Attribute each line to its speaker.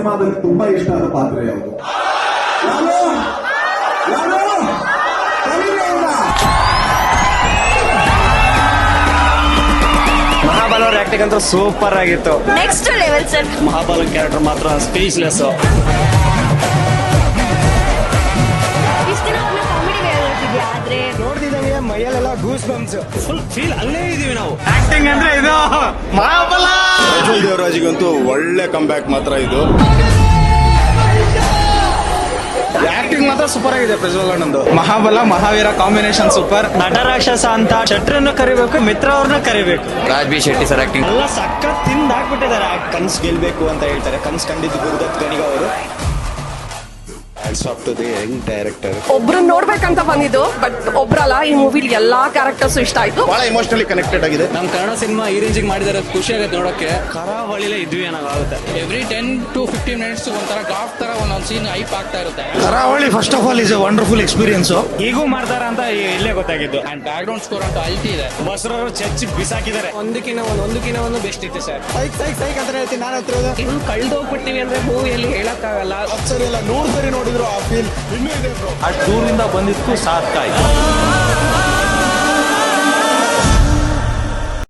Speaker 1: ಸಿನಿಮಾದಲ್ಲಿ ತುಂಬಾ ಇಷ್ಟ ಆದ ಪಾತ್ರ ಯಾವುದು?
Speaker 2: ಮಹಾಬಲ ಅವ್ರ ಆಕ್ಟಿಂಗ್ ಅಂತೂ ಸೂಪರ್ ಆಗಿತ್ತು.
Speaker 3: Next level sir.
Speaker 2: Mahabala character ಮಾತ್ರ ಸ್ಪೀಚ್ಲೆಸ್.
Speaker 3: ಇಷ್ಟು ದಿನ ಅವ್ರನ್ನ ಕಾಮಿಡಿ ನೋಡ್ತಿದ್ಯಾ, ಆದ್ರೆ
Speaker 2: ನೋಡ್ತಿದ್ದಂಗೆ ಮೈಯಲ್ಲೆಲ್ಲ ಗೂಸ್ ಬಂಪ್ಸ್, ಫುಲ್ ಫೀಲ್ ಅಲ್ಲೇ ಇದೀವಿ ನಾವು. ಆಕ್ಟಿಂಗ್ ಅಂದ್ರೆ ಇದು ಮಹಾಬಲ.
Speaker 4: ಪ್ರಜ್ವಲ್ ದೇವರಾಜಿಗಂತೂ ಒಳ್ಳೆ ಕಂಬ್ಯಾಕ್ ಮಾತ್ರ ಇದು.
Speaker 2: ಆಕ್ಟಿಂಗ್ ಮಾತ್ರ ಸೂಪರ್ ಆಗಿದೆ ಪ್ರಜ್ವಲ್ ಅಣ್ಣಂದು.
Speaker 5: Mahabala Mahaveera combination super.
Speaker 2: ನಟರಾಕ್ಷಸ ಅಂತ ಶೆಟ್ರನ್ನು ಕರಿಬೇಕು, ಮಿತ್ರ ಅವ್ರನ್ನ ಕರಿಬೇಕು.
Speaker 5: Raj B Shetty sir acting
Speaker 2: ಎಲ್ಲ ಸಖತ್ ತಿಂದ ಹಾಕ್ಬಿಟ್ಟಿದ್ದಾರೆ. ಕನ್ಸ್ ಗೆಲ್ಬೇಕು ಅಂತ ಹೇಳ್ತಾರೆ. ಕನ್ಸ್ ಕಂಡಿದ್ದು ಗುರುದತ್ ಗಣಿಗ ಅವರು.
Speaker 6: ಒಬ್ರನ್ನ ನೋಡ್ಬೇಕಂತ ಬಂದಿದ್ದು, ಬಟ್ ಒಬ್ರಲ್ಲ. ಈ ಮೂವಿಲಿ ಎಲ್ಲಾ ಕ್ಯಾರೆಕ್ಟರ್ಸ್ ಇಷ್ಟ ಆಯ್ತು.
Speaker 4: ಬಹಳ ಇಮೋಷನಲಿ ಕನೆಕ್ಟೆಡ್ ಆಗಿದೆ.
Speaker 5: ನಮ್ ಕನ್ನಡ ಸಿನಿಮಾ ಈ ರೇಂಜಿಗೆ ಮಾಡಿದಾರೆ, ಖುಷಿ ಆಗುತ್ತೆ ನೋಡಕ್ಕೆ.
Speaker 2: ಕರಾವಳಿಲೇ ಇದ್ವಿ ಏನಾಗುತ್ತೆ.
Speaker 5: ಎವ್ರಿ 10 to 15 minutes ಒಂಥರ ಗಾಫ್ ತರ ಒಂದೊಂದು ಸೀನ್ ಹೈಪ್ ಆಗ್ತಾ ಇರುತ್ತೆ.
Speaker 7: ಕರಾವಳಿ first of all is A wonderful experience.
Speaker 2: ಈಗೂ ಮಾಡ್ತಾರ ಅಂತ ಇಲ್ಲೇ ಗೊತ್ತಾಗಿದ್ದು.
Speaker 5: ಅಂಡ್ ಬ್ಯಾಕ್ ಗ್ರೌಂಡ್ ಸ್ಕೋರ್ ಅಂತ ಅಲ್ಟಿ ಇದೆ.
Speaker 2: ಬಸರವರು ಚರ್ಚಿ ಬಿಸಾಕಿದ್ದಾರೆ.
Speaker 5: ಒಂದಕ್ಕಿಂತ ಒಂದು ಬೆಸ್ಟ್ ಇತ್ತು ಸರ್.
Speaker 2: ಸೈಕ್ ಅಂತ ಹೇಳ್ತೀನಿ ನಾನು.
Speaker 6: ಇನ್ನು ಕಳ್ದೋಗ್ಬಿಡ್ತೀವಿ ಅಂದ್ರೆ ಮೂವಿಯಲ್ಲಿ ಹೇಳಕ್ಕಾಗಲ್ಲ.
Speaker 4: ಸರಿ ಎಲ್ಲ 100 ಸರಿ ನೋಡಿದ್ರು ಆ ಫೀಲ್ ಇನ್ನೂ ಇದೆ ಬ್ರೋ.
Speaker 7: ಆ ಟೂರಿಂದ ಬಂದಿದ್ದು ಸಾರ್ಥಕ ಆಯ್ತು.